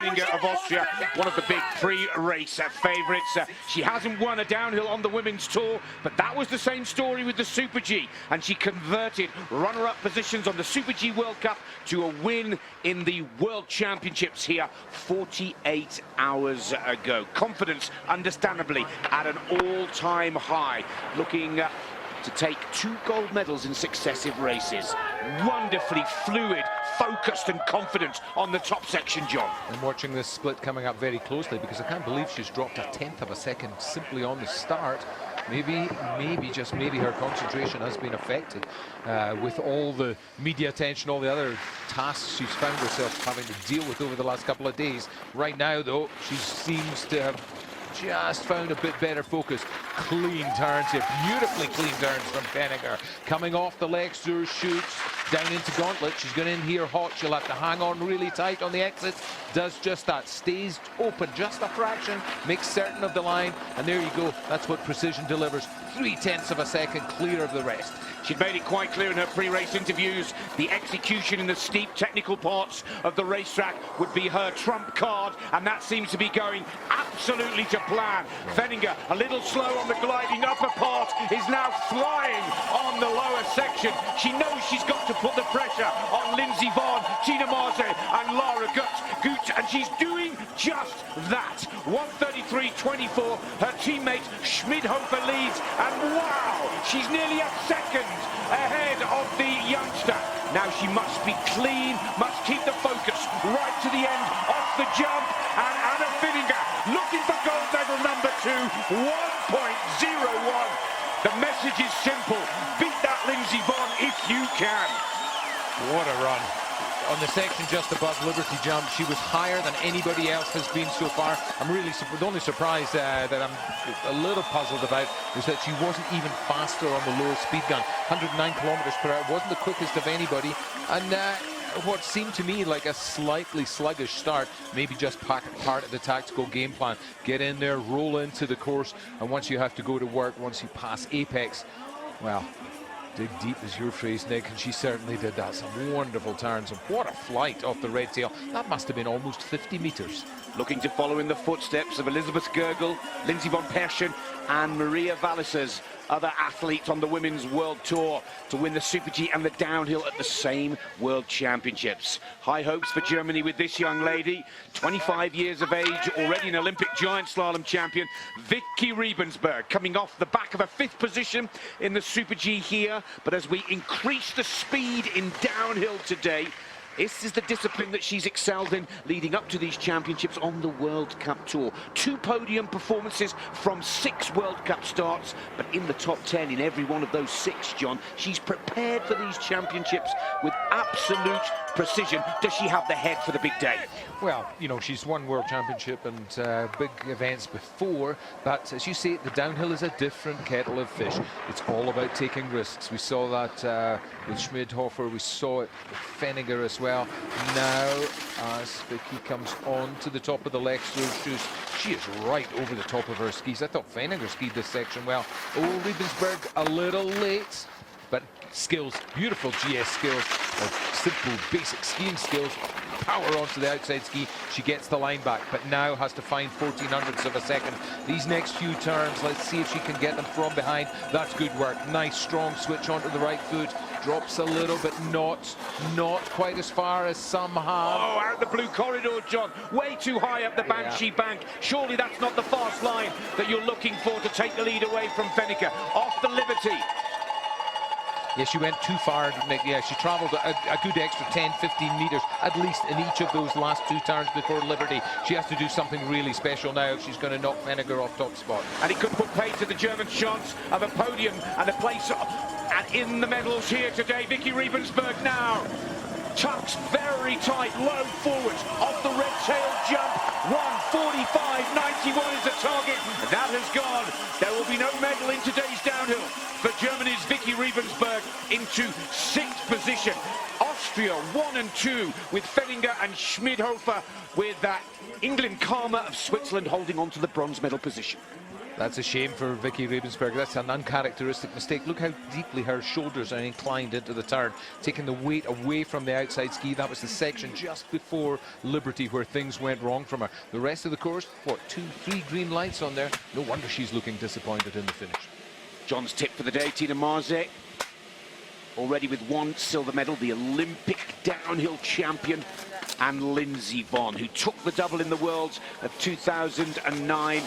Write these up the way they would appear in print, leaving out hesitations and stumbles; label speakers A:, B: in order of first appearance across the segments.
A: FENNINGER of Austria, one of the big pre-race favourites. She hasn't won a downhill on the women's tour, but that was the same story with the Super G, and she converted runner-up positions on the Super G World Cup to a win in the World Championships here 48 hours ago. Confidence, understandably, at an all-time high, looking to take 2 gold medals in successive races. Wonderfully fluid, focused and confident on the top section, John.
B: I'm watching this split coming up very closely because I can't believe she's dropped a 1/10 of a second simply on the start. Maybe, just maybe her concentration has been affected with all the media attention, all the other tasks she's found herself having to deal with over the last couple of days. Right now, though, she seems to have just found a bit better focus. Clean turns here, beautifully clean turns from FENNINGER. Coming off the legs through, shoots down into Gauntlet. She's going in here hot. She'll have to hang on really tight on the exit. Does just that, stays open just a fraction, makes certain of the line, and there you go. That's what precision delivers. 3/10 of a second clear of the rest.
A: She'd made it quite clear in her pre-race interviews, the execution in the steep technical parts of the racetrack would be her trump card, and that seems to be going absolutely to plan. FENNINGER, a little slow on the gliding upper part, is now flying on the lower section. She knows she's got to put the pressure on Lindsey Vonn, Tina MAZE and Lara GUT, and she's doing just that. 1:33.24, her teammate SCHMIDHOFER leads, and wow, she's nearly a second ahead of the youngster. Now she must be clean, must keep the focus right to the end, off the jump, and Anna FENNINGER looking for gold medal number 2, 1.01. The message is simple, beat that Lindsey Vonn if you can.
B: What a run. On the section just above Liberty Jump, she was higher than anybody else has been so far. I'm really the only surprise that I'm a little puzzled about is that she wasn't even faster on the lower speed gun. 109 kilometers per hour, wasn't the quickest of anybody, and what seemed to me like a slightly sluggish start, maybe just part of the tactical game plan. Get in there, roll into the course, and once you have to go to work, once you pass apex, well, dig deep is your phrase, Nick, and she certainly did that. Some wonderful turns, and what a flight off the red tail. That must have been almost 50 meters.
A: Looking to follow in the footsteps of Elisabeth GOERGL, Lindsey von Persson and Maria Vallis's other athletes on the Women's World Tour to win the Super G and the downhill at the same World Championships. High hopes for Germany with this young lady, 25 years of age, already an Olympic giant slalom champion, Vicky Rebensburg, coming off the back of a 5th position in the Super G here. But as we increase the speed in downhill today, this is the discipline that she's excelled in leading up to these championships on the World Cup Tour. 2 podium performances from 6 World Cup starts, but in the top 10 in every one of those 6, John. She's prepared for these championships with absolute precision. Does she have the head for the big day?
B: Well, you know, she's won World Championship and big events before, but as you say, the downhill is a different kettle of fish. It's all about taking risks. We saw that with SCHMIDHOFER, we saw it with FENNINGER as well. Now, as Vicky comes on to the top of the leg shoes, she is right over the top of her skis. I thought FENNINGER skied this section well. Oh, Rebensburg a little late, but skills, beautiful GS skills, simple basic skiing skills. Power onto the outside ski, she gets the line back, but now has to find 1400ths of a second. These next few turns, let's see if she can get them from behind. That's good work. Nice strong switch onto the right foot. Drops a little, but not quite as far as some have.
A: Oh, out the blue corridor, John. Way too high up the Banshee bank. Surely that's not the fast line that you're looking for to take the lead away from FENNIGER. Off the Liberty.
B: Yeah, she went too far. Yeah, she travelled a good extra 10, 15 meters, at least in each of those last 2 turns before Liberty. She has to do something really special now if she's going to knock FENNIGER off top spot.
A: And it could put paid to the German chance of a podium and a place in the medals here today. Vicky Rebensburg now tucks very tight, low forward, off the red tail jump. 1:45.91 is the target. That has gone. There will be no medal in today's downhill for Germany's Vicky Rebensburg into 6th position. Austria 1 and 2 with FENNIGER and SCHMIDHOFER, with JNGLIN-KAMER of Switzerland holding on to the bronze medal position.
B: That's a shame for Vicky Rebensburg. That's an uncharacteristic mistake. Look how deeply her shoulders are inclined into the turn, taking the weight away from the outside ski. That was the section just before Liberty where things went wrong from her. The rest of the course, what, 2, 3 green lights on there? No wonder she's looking disappointed in the finish.
A: John's tip for the day, Tina MAZE. Already with 1 silver medal, the Olympic downhill champion, and Lindsey Vonn, who took the double in the Worlds of 2009.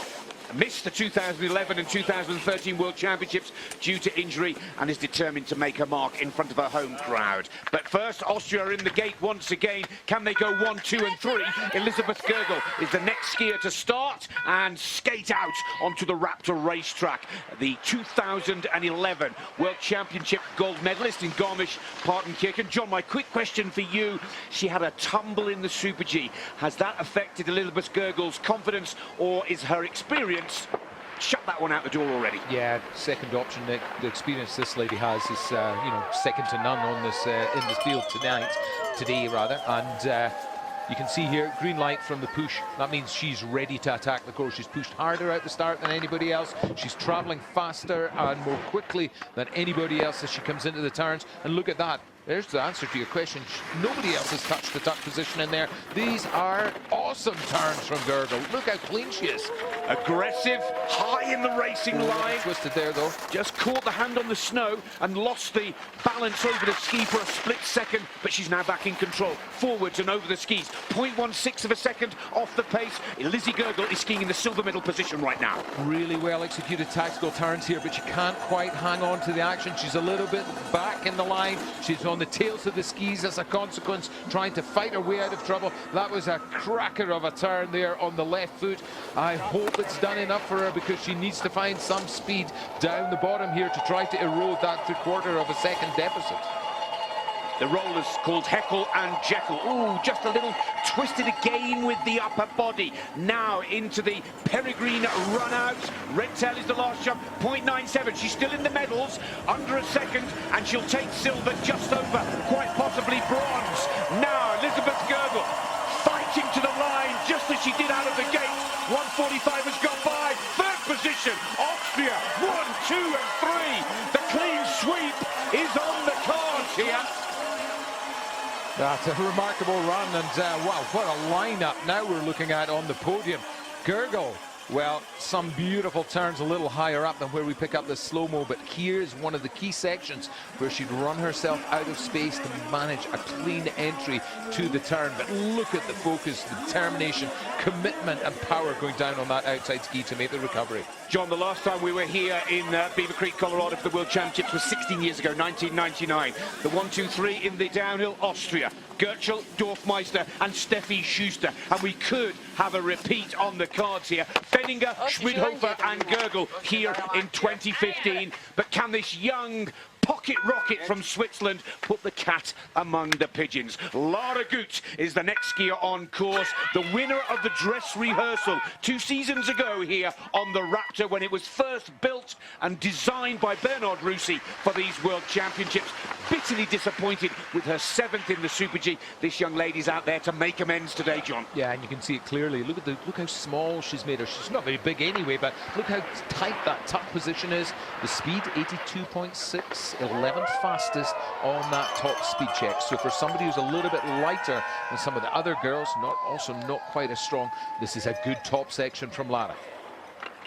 A: Missed the 2011 and 2013 World Championships due to injury and is determined to make a mark in front of her home crowd. But first, Austria are in the gate once again. Can they go 1, 2 and 3? Elisabeth GOERGL is the next skier to start and skate out onto the Raptor racetrack. The 2011 World Championship gold medalist in Garmisch-Partenkirchen. John, my quick question for you. She had a tumble in the Super G. Has that affected Elisabeth GOERGL's confidence, or is her experience shut that one out the door already?
B: Yeah, second option, Nick. The experience this lady has is, you know, second to none on this in this field today rather. And you can see here, green light from the push. That means she's ready to attack the course. She's pushed harder at the start than anybody else. She's traveling faster and more quickly than anybody else as she comes into the turns. And look at that. There's the answer to your question. Nobody else has touched the tuck position in there. These are awesome turns from GOERGL. Look how clean she is.
A: Aggressive, high in the racing line.
B: Twisted there though.
A: Just caught the hand on the snow and lost the balance over the ski for a split second, but she's now back in control. Forwards and over the skis. 0.16 of a second off the pace. Lizzie GOERGL is skiing in the silver medal position right now.
B: Really well executed tactical turns here, but she can't quite hang on to the action. She's a little bit back in the line. She's on the tails of the skis as a consequence, trying to fight her way out of trouble. That was a cracker of a turn there on the left foot. I hope it's done enough for her, because she needs to find some speed down the bottom here to try to erode that 3/4 of a second deficit.
A: The rollers called Heckle and Jekyll. Ooh, just a little twisted again with the upper body. Now into the Peregrine run out. Red tail is the last jump, 0.97. She's still in the medals, under a second, and she'll take silver just over, quite possibly bronze. Now, Elisabeth GOERGL fighting to the line, just as she did out of the gate. 1:45 has gone by. Third position, Austria, 1, 2 and 3. The clean sweep is on the cards here.
B: That's a remarkable run, and wow, what a lineup now we're looking at on the podium. GOERGL, well, some beautiful turns a little higher up than where we pick up the slow-mo, but here's one of the key sections where she'd run herself out of space to manage a clean entry to the turn. But look at the focus, the determination, commitment and power going down on that outside ski to make the recovery.
A: John, the last time we were here in Beaver Creek, Colorado for the World Championships was 16 years ago, 1999. The 1, 2, 3 in the downhill, Austria, Gertschel, Dorfmeister and Steffi Schuster. And we could have a repeat on the cards here. Fenninger, Schmidhofer and GOERGL here in 2015. But can this young pocket rocket from Switzerland put the cat among the pigeons? Lara Gut is the next skier on course, the winner of the dress rehearsal 2 seasons ago here on the Raptor when it was first built and designed by Bernard Russi for these World Championships. Bitterly disappointed with her 7th in the Super G. This young lady's out there to make amends today, John.
B: Yeah, and you can see it clearly. Look how small she's made her. She's not very big anyway, but look how tight that tuck position is. The speed, 82.6. 11th fastest on that top speed check. So for somebody who's a little bit lighter than some of the other girls, also not quite as strong, this is a good top section from Lara.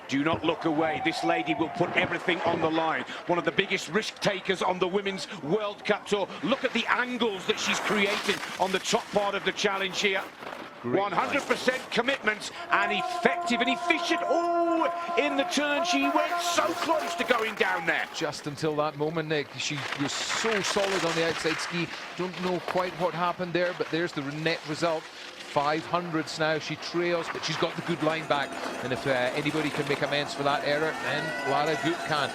A: Do not look away. This lady will put everything on the line. One of the biggest risk takers on the Women's World Cup Tour. Look at the angles that she's creating on the top part of the challenge here. 100% commitment and effective and efficient. Oh, in the turn, she went so close to going down there.
B: Just until that moment, Nick, she was so solid on the outside ski. Don't know quite what happened there, but there's the net result. 500s now, she trails, but she's got the good line back. And if anybody can make amends for that error, then Lara Gut can.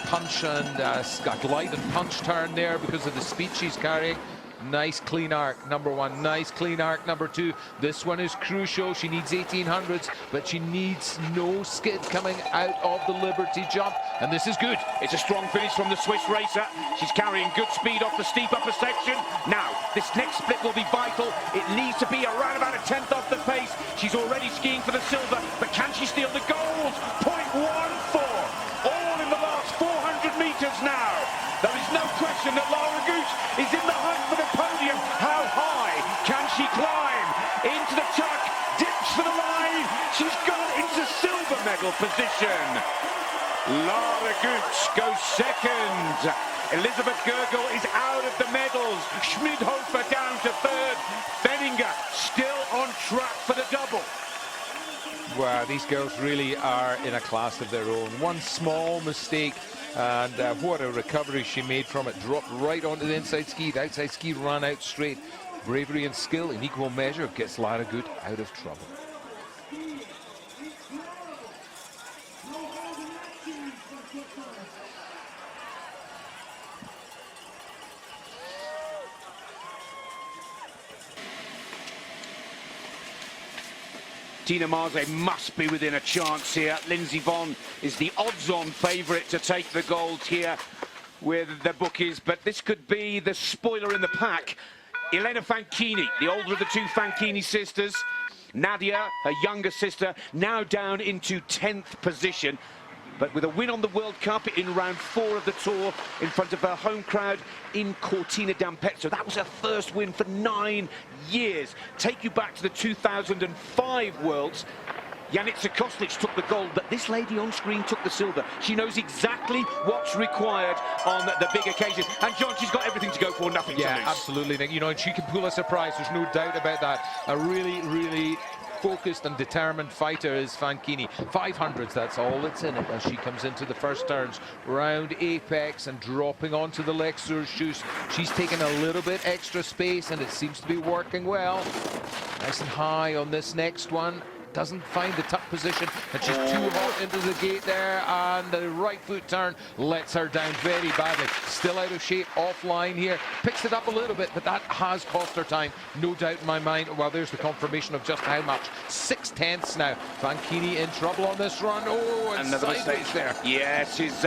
B: Punch and a glide and punch turn there because of the speed she's carrying. Nice clean arc, number 1. Nice clean arc, number 2. This one is crucial. She needs 1800s, but she needs no skid coming out of the Liberty jump. And this is good.
A: It's a strong finish from the Swiss racer. She's carrying good speed off the steep upper section. Now, this next split will be vital. It needs to be around about 1/10 off the pace. She's already skiing for the silver, but can she steal the gold? 0.1. medal position. Lara AUT goes second. Elisabeth GOERGL is out of the medals. SCHMIDHOFER down to third. FENNINGER still on track for the double.
B: Wow, these girls really are in a class of their own. One small mistake, and what a recovery she made from it. Dropped right onto the inside ski. The outside ski ran out straight. Bravery and skill in equal measure gets Lara AUT out of trouble.
A: Tina MAZE must be within a chance here. Lindsey Vonn is the odds-on favourite to take the gold here with the bookies, but this could be the spoiler in the pack. Elena Fanchini, the older of the two Fanchini sisters. Nadja, her younger sister, now down into 10th position. But with a win on the World Cup in round 4 of the tour in front of her home crowd in Cortina d'Ampezzo. That was her first win for 9 years. Take you back to the 2005 Worlds. Janica Kostic took the gold, but this lady on screen took the silver. She knows exactly what's required on the big occasion. And John, she's got everything to go for, nothing to lose.
B: Yeah, absolutely, Nick. You know, and she can pull a surprise. There's no doubt about that. A really, really focused and determined fighter is Fanchini. 500s, that's all that's in it as she comes into the first turns. Round apex and dropping onto the Lexer shoes. She's taken a little bit extra space and it seems to be working well. Nice and high on this next one. Doesn't find the tuck position, and she's too hot into the gate there, and the right foot turn lets her down very badly. Still out of shape, offline here. Picks it up a little bit, but that has cost her time, no doubt in my mind. Well, there's the confirmation of just how much. 6/10 now. Fanchini in trouble on this run. Oh, and
A: another
B: sideways
A: mistake
B: there.
A: Yeah, she's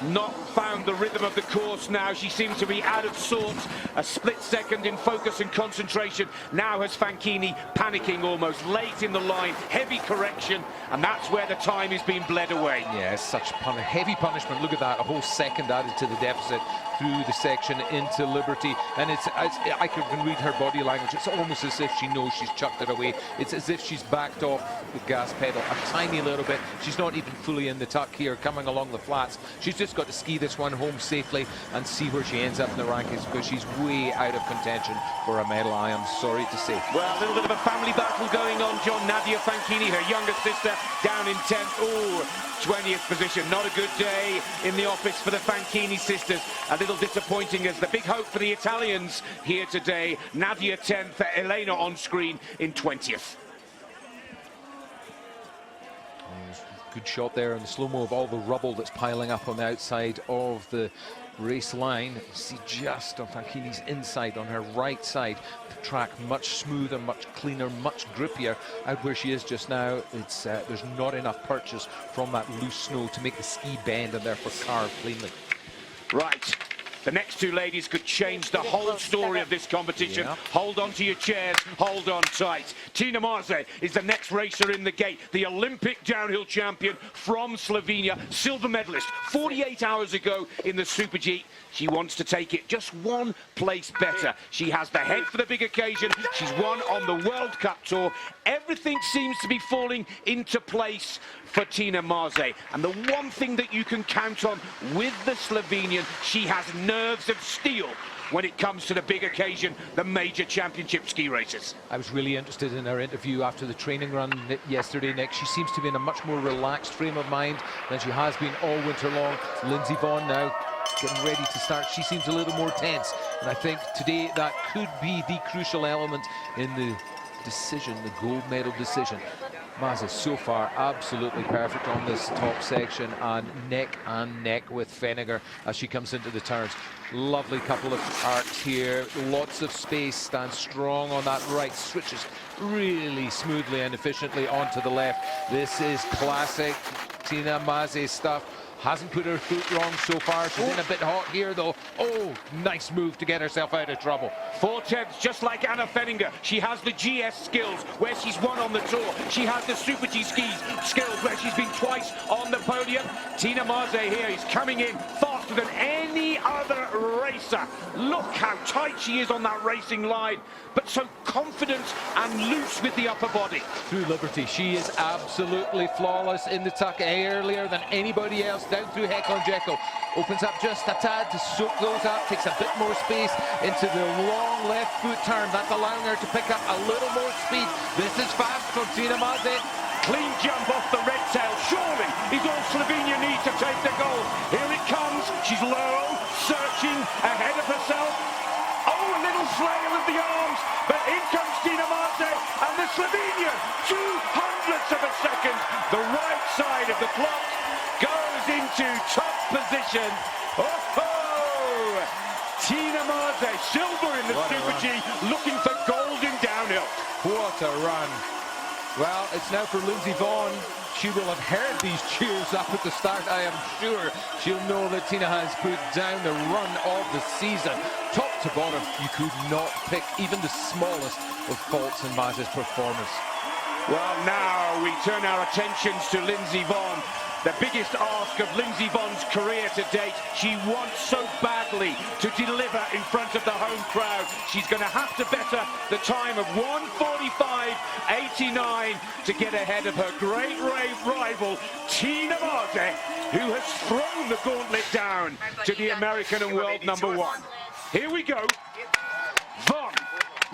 A: not found the rhythm of the course now. She seems to be out of sorts. A split second in focus and concentration. Now has Fanchini panicking almost late in the line. Heavy correction, and that's where the time is being bled away.
B: Yeah, such heavy punishment. Look at that, a whole second added to the deficit through the section into Liberty. And I can read her body language. It's almost as if she knows she's chucked it away. It's as if she's backed off the gas pedal a tiny little bit. She's not even fully in the tuck here, coming along the flats. She's just got to ski this one home safely and see where she ends up in the rankings, because she's way out of contention for a medal, I am sorry to say.
A: Well, a little bit of a family battle going on, John. Nadja Fanchini, her younger sister, down in 10th. Oh, 20th position. Not a good day in the office for the Fanchini sisters. A little disappointing as the big hope for the Italians here today. Nadja 10th, Elena on screen in 20th.
B: Good shot there in the slow-mo of all the rubble that's piling up on the outside of the race line. You see just on Fanchini's inside, on her right side, the track much smoother, much cleaner, much grippier. Out where she is just now, it's there's not enough purchase from that loose snow to make the ski bend and therefore carve cleanly.
A: Right. The next two ladies could change the whole story of this competition.
B: Yeah.
A: Hold on to your chairs, hold on tight. Tina MAZE is the next racer in the gate, the Olympic downhill champion from Slovenia, silver medalist 48 hours ago in the Super G. She wants to take it just one place better. She has the head for the big occasion. She's won on the World Cup Tour. Everything seems to be falling into place for Tina MAZE. And the one thing that you can count on with the Slovenian, she has nerves of steel when it comes to the big occasion, the major championship ski races.
B: I was really interested in her interview after the training run yesterday, Nick. She seems to be in a much more relaxed frame of mind than she has been all winter long. Lindsey Vonn now getting ready to start. She seems a little more tense, and I think today that could be the crucial element in the decision, the gold medal decision. MAZE so far absolutely perfect on this top section, and neck with FENNIGER as she comes into the turns. Lovely couple of arcs here, lots of space, stands strong on that right, switches really smoothly and efficiently onto the left. This is classic Tina MAZE stuff. Hasn't put her foot wrong so far. She's in a bit hot here, though. Oh, nice move to get herself out of trouble.
A: 4/10, just like Anna Fenninger. She has the GS skills where she's won on the tour. She has the Super G skis skills where she's been twice on the podium. Tina MAZE here is coming in fast faster than any other racer. Look how tight she is on that racing line, but so confident and loose with the upper body.
B: Through Liberty, she is absolutely flawless in the tuck earlier than anybody else. Down through Heckle and Jekyll, opens up just a tad to soak those up, takes a bit more space into the long left foot turn. That's allowing her to pick up a little more speed. This is fast from Tina MAZE.
A: Clean jump off the red tail, surely is all Slovenia needs to take the goal. Here it comes, she's low, searching, ahead of herself. Oh, a little flail of the arms, but in comes Tina MAZE, and the Slovenian, 200ths of a second, the right side of the clock, goes into top position. Oh, Tina MAZE, silver in the Super G, looking for gold in downhill.
B: What a run. Well, it's now for Lindsey Vonn. She will have heard these cheers up at the start, I am sure. She'll know that Tina has put down the run of the season. Top to bottom, you could not pick even the smallest of faults in MAZE's performance.
A: Well, now we turn our attentions to Lindsey Vonn. The biggest ask of Lindsey Vonn's career to date. She wants so badly to deliver in front of the home crowd. She's going to have to better the time of 1:45.89 to get ahead of her great rival, Tina MAZE, who has thrown the gauntlet down to the American and world #1. Here we go. Vonn,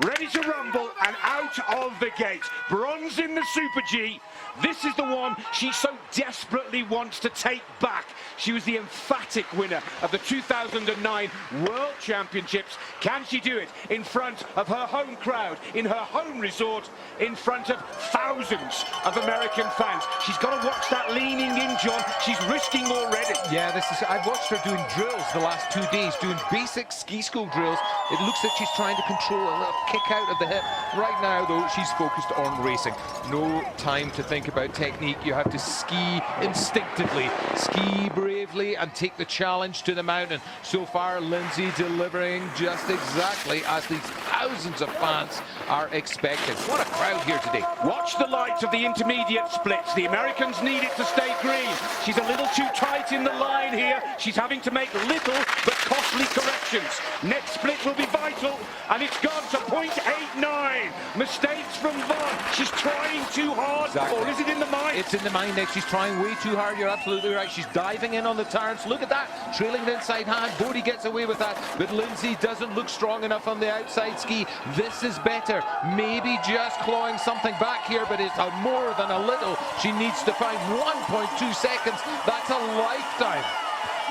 A: ready to rumble and out of the gate. Bronze in the Super G. This is the one she so desperately wants to take back. She was the emphatic winner of the 2009 World Championships. Can she do it in front of her home crowd, in her home resort, in front of thousands of American fans? She's got to watch that leaning in, John. She's risking already.
B: Yeah, I've watched her doing drills the last 2 days, doing basic ski school drills. It looks like she's trying to control a little kick out of the hip. Right now, though, she's focused on racing. No time to think about technique. You have to ski instinctively, ski bravely, and take the challenge to the mountain. So far, Lindsey delivering just exactly as these thousands of fans are expecting. What a crowd here today.
A: Watch the lights of the intermediate splits. The Americans need it to stay green. She's a little too tight in the line here. She's having to make little but costly corrections. Next split will be vital, and it's gone to 0.89. Mistakes from Vonn. She's trying too hard, or is it in the mind?
B: It's in the mind, Nick. She's trying way too hard. You're absolutely right. She's diving in on the turns. Look at that. Trailing the inside hand. Bodie gets away with that, but Lindsey doesn't look strong enough on the outside ski. This is better. Maybe just clawing something back here, but it's a more than a little. She needs to find 1.2 seconds. That's a lifetime.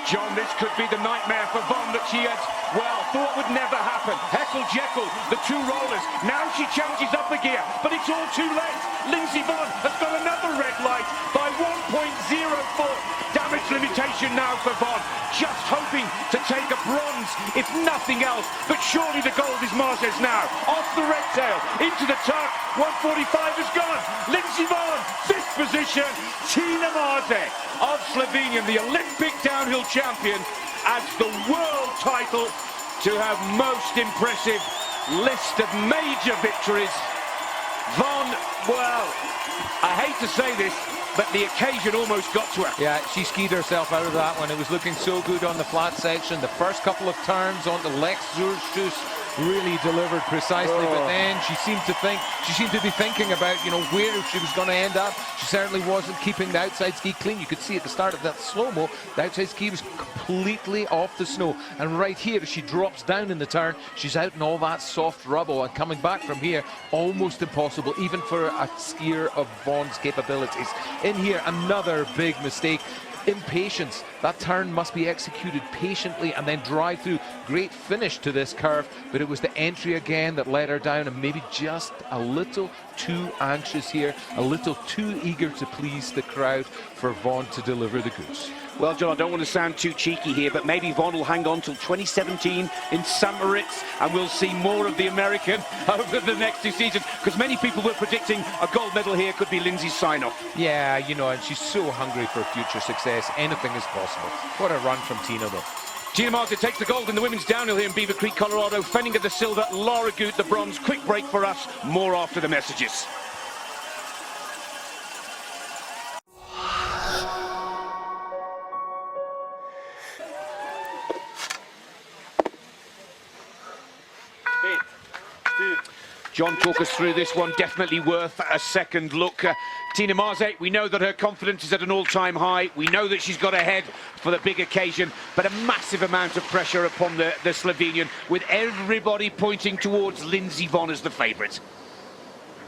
A: John, this could be the nightmare for Vonn that she had, well, thought would never happen. Heckle Jekyll, the two rollers. Now she changes up the gear, but it's all too late. Lindsey Vonn has got another red light by 1.04. Damage limitation now for Vonn. Just hoping to take a bronze, if nothing else. But surely the gold is MAZE's now. Off the red tail, into the tuck. 1:45 is gone. Lindsey Vonn, fifth position. Tina MAZE of Slovenia, the Olympic downhill champion, adds the world title to her most impressive list of major victories. Vonn, well, I hate to say this, but the occasion almost got to her.
B: Yeah, she skied herself out of that one. It was looking so good on the flat section. The first couple of turns on the Lexus really delivered precisely, but then she seemed to be thinking about, you know, where she was going to end up. She certainly wasn't keeping the outside ski clean. You could see at the start of that slow-mo, the outside ski was completely off the snow. And right here, as she drops down in the turn, she's out in all that soft rubble, and coming back from here, almost impossible, even for a skier of Vonn's capabilities. In here, another big mistake. Impatience. That turn must be executed patiently and then drive through. Great finish to this curve, but it was the entry again that let her down, and maybe just a little too anxious here, a little too eager to please the crowd for Vonn to deliver the goods.
A: Well, John, I don't want to sound too cheeky here, but maybe Vonn will hang on till 2017 in St. Moritz, and we'll see more of the American over the next 2 seasons, because many people were predicting a gold medal here could be Lindsey's sign-off.
B: Yeah, you know, and she's so hungry for future success. Anything is possible. What a run from Tina, though.
A: Tina MAZE takes the gold in the women's downhill here in Beaver Creek, Colorado. Fenninger the silver, Lara GUT the bronze. Quick break for us. More after the messages. John, talk us through this one. Definitely worth a second look. Tina MAZE, we know that her confidence is at an all-time high. We know that she's got ahead for the big occasion, but a massive amount of pressure upon the Slovenian, with everybody pointing towards Lindsey Vonn as the favourite.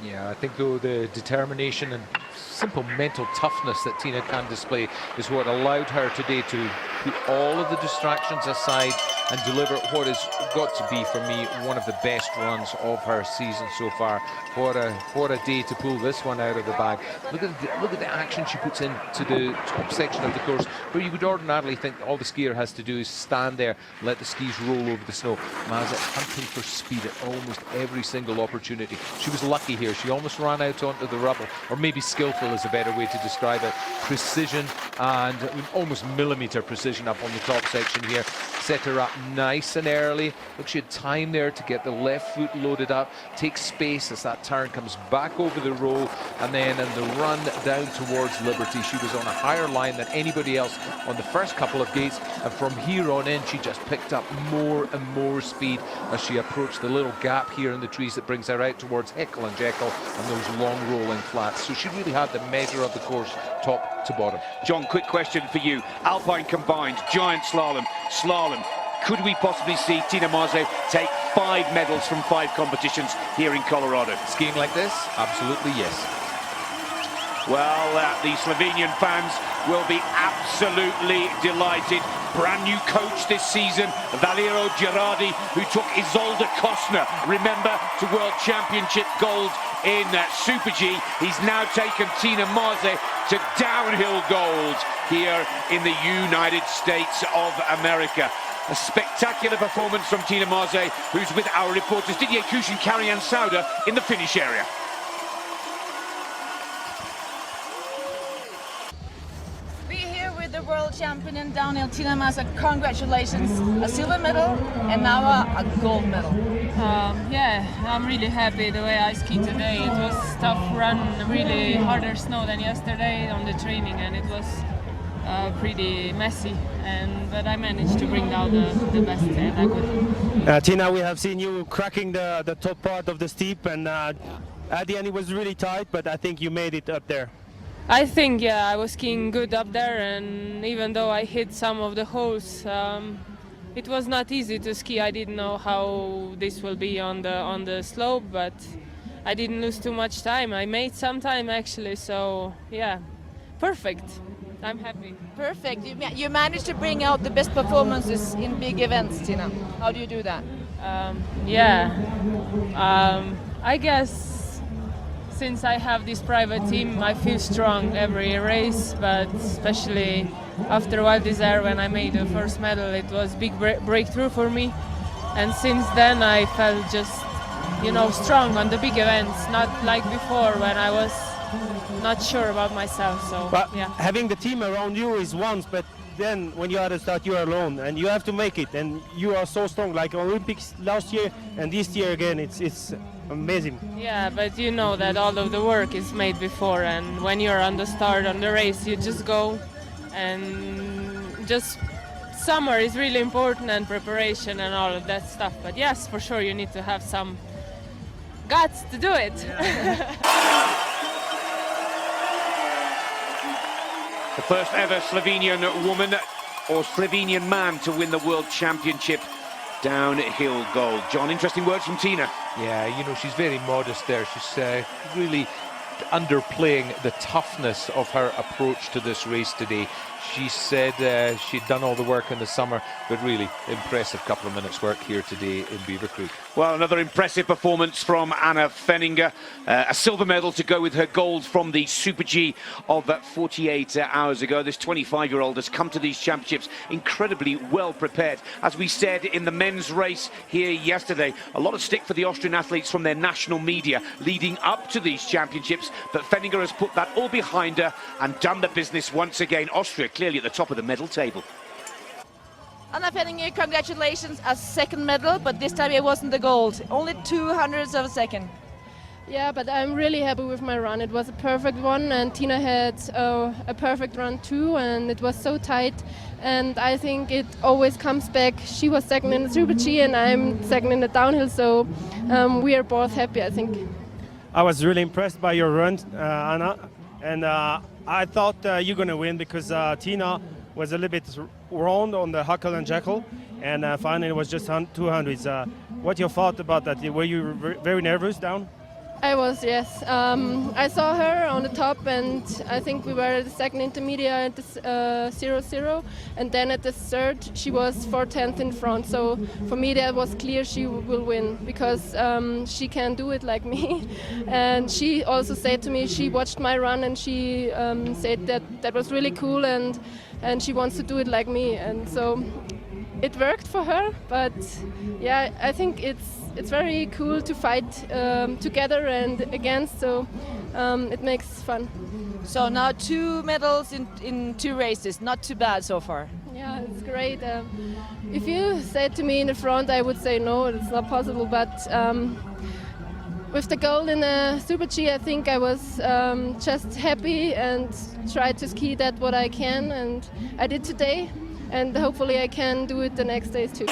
B: Yeah, I think though the determination and simple mental toughness that Tina can display is what allowed her today to put all of the distractions aside and deliver what has got to be, for me, one of the best runs of her season so far. What a day to pull this one out of the bag. Look at the action she puts into the top section of the course, where you would ordinarily think all the skier has to do is stand there, let the skis roll over the snow. MAZE hunting for speed at almost every single opportunity. She was lucky here. She almost ran out onto the rubble, or maybe skillful is a better way to describe it. Precision and almost millimeter precision up on the top section here. Set her up nice and early. Look, she had time there to get the left foot loaded up, take space as that turn comes back over the roll, and then in the run down towards Liberty, she was on a higher line than anybody else on the first couple of gates, and from here on in she just picked up more and more speed as she approached the little gap here in the trees that brings her out towards Heckle and Jekyll and those long rolling flats. So she really had the measure of the course top to bottom.
A: John, quick question for you. Alpine combined, giant slalom. Could we possibly see Tina MAZE take 5 medals from 5 competitions here in Colorado?
B: Skiing like this? Absolutely yes.
A: Well, the Slovenian fans will be absolutely delighted. Brand new coach this season, Valerio Gerardi, who took Isolde Kostner, remember, to World Championship gold in Super G. He's now taken Tina MAZE to downhill gold here in the United States of America. A spectacular performance from Tina MAZE, who's with our reporters Didier Kush and Karianne Sauder in the finish area.
C: We're here with the world champion in downhill, Tina MAZE. Congratulations, a silver medal and now a gold medal.
D: Yeah, I'm really happy the way I skied today. It was a tough run, really harder snow than yesterday on the training, and it was pretty messy, but I managed to bring down the best and I could.
E: Tina, we have seen you cracking the top part of the steep, and at the end it was really tight, but I think you made it up there.
D: I think, yeah, I was skiing good up there, and even though I hit some of the holes, it was not easy to ski. I didn't know how this will be on the slope, but I didn't lose too much time. I made some time actually, so yeah, perfect. I'm happy.
C: Perfect. You managed to bring out the best performances in big events, Tina. How do you do that?
D: I guess since I have this private team, I feel strong every race, but especially after Val d'Isère, when I made the first medal, it was a big breakthrough for me. And since then I felt just, strong on the big events, not like before when I was not sure about myself. So
E: but
D: yeah,
E: having the team around you is once, but then when you are at the start, you are alone and you have to make it, and you are so strong, like Olympics last year and this year again. It's amazing.
D: Yeah, but you know that all of the work is made before, and when you're on the start on the race, you just go, and just summer is really important, and preparation and all of that stuff. But yes, for sure you need to have some guts to do it. Yeah.
A: The first ever Slovenian woman or Slovenian man to win the World Championship downhill gold. John, interesting words from Tina.
B: Yeah, she's very modest there. She's really underplaying the toughness of her approach to this race today. She said she'd done all the work in the summer, but really impressive couple of minutes work here today in Beaver Creek.
A: Well, another impressive performance from Anna Fenninger. A silver medal to go with her gold from the Super G of 48 hours ago. This 25-year-old has come to these championships incredibly well prepared. As we said in the men's race here yesterday, a lot of stick for the Austrian athletes from their national media leading up to these championships, but Fenninger has put that all behind her and done the business once again. Austria clearly at the top of the medal table.
C: Anna Fenninger, congratulations, a second medal, but this time it wasn't the gold, only 0.02 of a second.
F: Yeah, but I'm really happy with my run. It was a perfect one, and Tina had a perfect run too, and it was so tight. And I think it always comes back. She was second in the Super G, and I'm second in the downhill, so we are both happy, I think.
E: I was really impressed by your run, Anna, and I thought you're going to win because Tina was a little bit round on the Huckle and Jekyll, and finally it was just 200s. What your thought about that? Were you very nervous down?
F: I was, yes. I saw her on the top, and I think we were at the second intermediate at the 0-0, and then at the third she was 4/10 in front. So for me that was clear she will win because she can do it like me. And she also said to me she watched my run and she said that was really cool and she wants to do it like me. And so it worked for her, but yeah, I think it's very cool to fight together and against, so it makes fun.
C: So now 2 medals in 2 races, not too bad so far.
F: Yeah, it's great. If you said to me in the front, I would say no, it's not possible, but with the gold in the Super G, I think I was just happy and tried to ski that what I can, and I did today, and hopefully I can do it the next days too.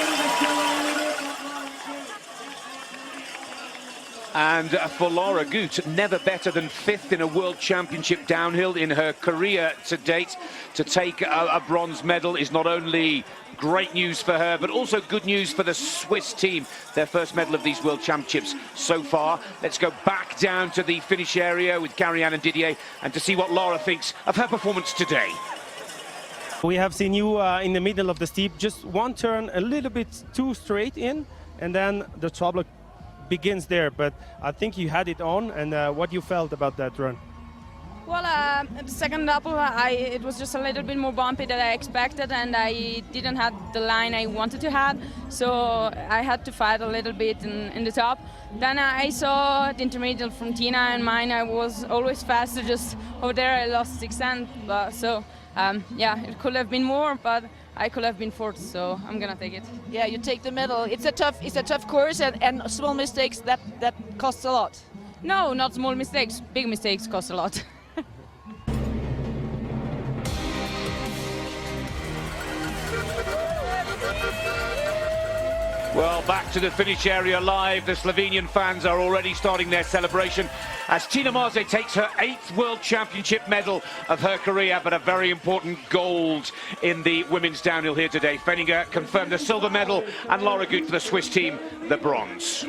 A: And for Lara Gut, never better than 5th in a World Championship downhill in her career to date. To take a bronze medal is not only great news for her, but also good news for the Swiss team. Their first medal of these World Championships so far. Let's go back down to the finish area with Gary-Anne and Didier and to see what Lara thinks of her performance today.
E: We have seen you in the middle of the steep, just one turn a little bit too straight in, and then the trouble begins there, but I think you had it on, and what you felt about that run?
G: Well, at the second double, it was just a little bit more bumpy than I expected, and I didn't have the line I wanted to have, so I had to fight a little bit in the top. Then I saw the intermediate from Tina, and mine I was always faster, just over there I lost 6 cents, so yeah, it could have been more, but I could have been 4th, so I'm gonna take it.
C: Yeah, you take the medal. It's a tough course, and small mistakes that costs a lot.
G: No, not small mistakes. Big mistakes cost a lot.
A: Well, back to the finish area live. The Slovenian fans are already starting their celebration as Tina MAZE takes her 8th World Championship medal of her career, but a very important gold in the women's downhill here today. Fenninger confirmed the silver medal, and Lara Gut for the Swiss team, the bronze.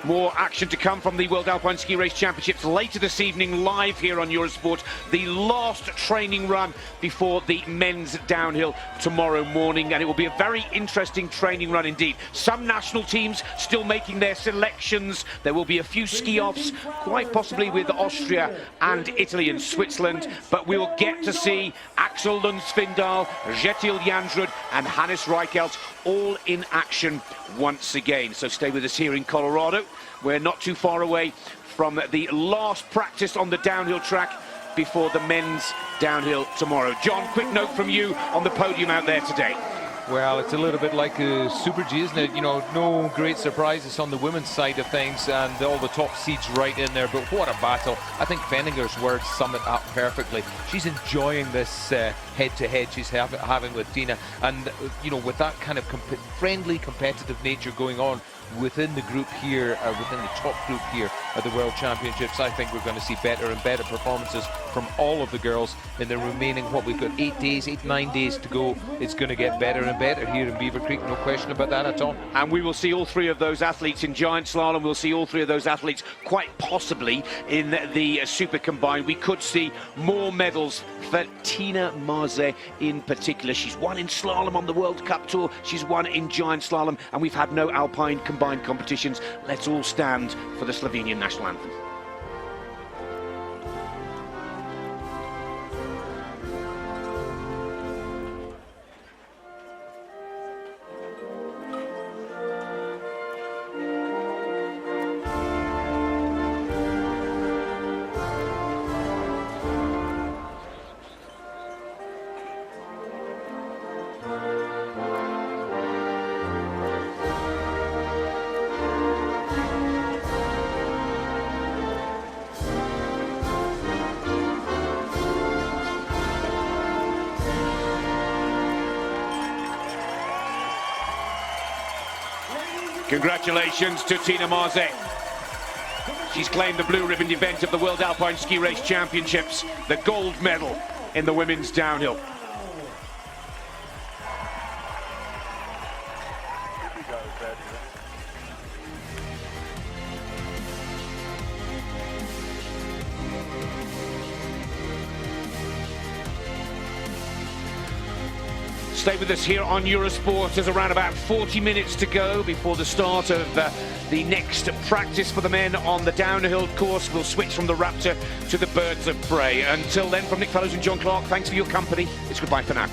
A: More action to come from the World Alpine Ski Race Championships later this evening, live here on Eurosport. The last training run before the men's downhill tomorrow morning, and it will be a very interesting training run indeed. Some national teams still making their selections. There will be a few ski-offs, quite possibly with Austria and Italy and Switzerland, but we will get to see Axel Lund Svindal, Kjetil Jansrud and Hannes Reichelt all in action once again. So stay with us here in Colorado. We're not too far away from the last practice on the downhill track before the men's downhill tomorrow. John, quick note from you on the podium out there today.
B: Well, it's a little bit like a Super G, isn't it? You know, no great surprises on the women's side of things, and all the top seeds right in there. But what a battle. I think Fenninger's words sum it up perfectly. She's enjoying this head-to-head she's having with Tina. And, you know, with that kind of friendly, competitive nature going on within the group here, within the top group here at the World Championships, I think we're going to see better and better performances from all of the girls in the remaining, what we've got 9 days to go. It's going to get better and better here in Beaver Creek, no question about that at all.
A: And we will see all 3 of those athletes in giant slalom. We'll see all 3 of those athletes quite possibly in the super combined. We could see more medals for Tina MAZE in particular. She's won in slalom on the World Cup Tour. She's won in giant slalom, and we've had no alpine combined competitions. Let's all stand for the Slovenian national anthem. Congratulations to Tina MAZE. She's claimed the blue ribbon event of the World Alpine Ski Race Championships, the gold medal in the women's downhill. Stay with us here on Eurosport. There's around about 40 minutes to go before the start of the next practice for the men on the downhill course. We'll switch from the Raptor to the Birds of Prey. Until then, from Nick Fellows and John Clark, thanks for your company. It's goodbye for now.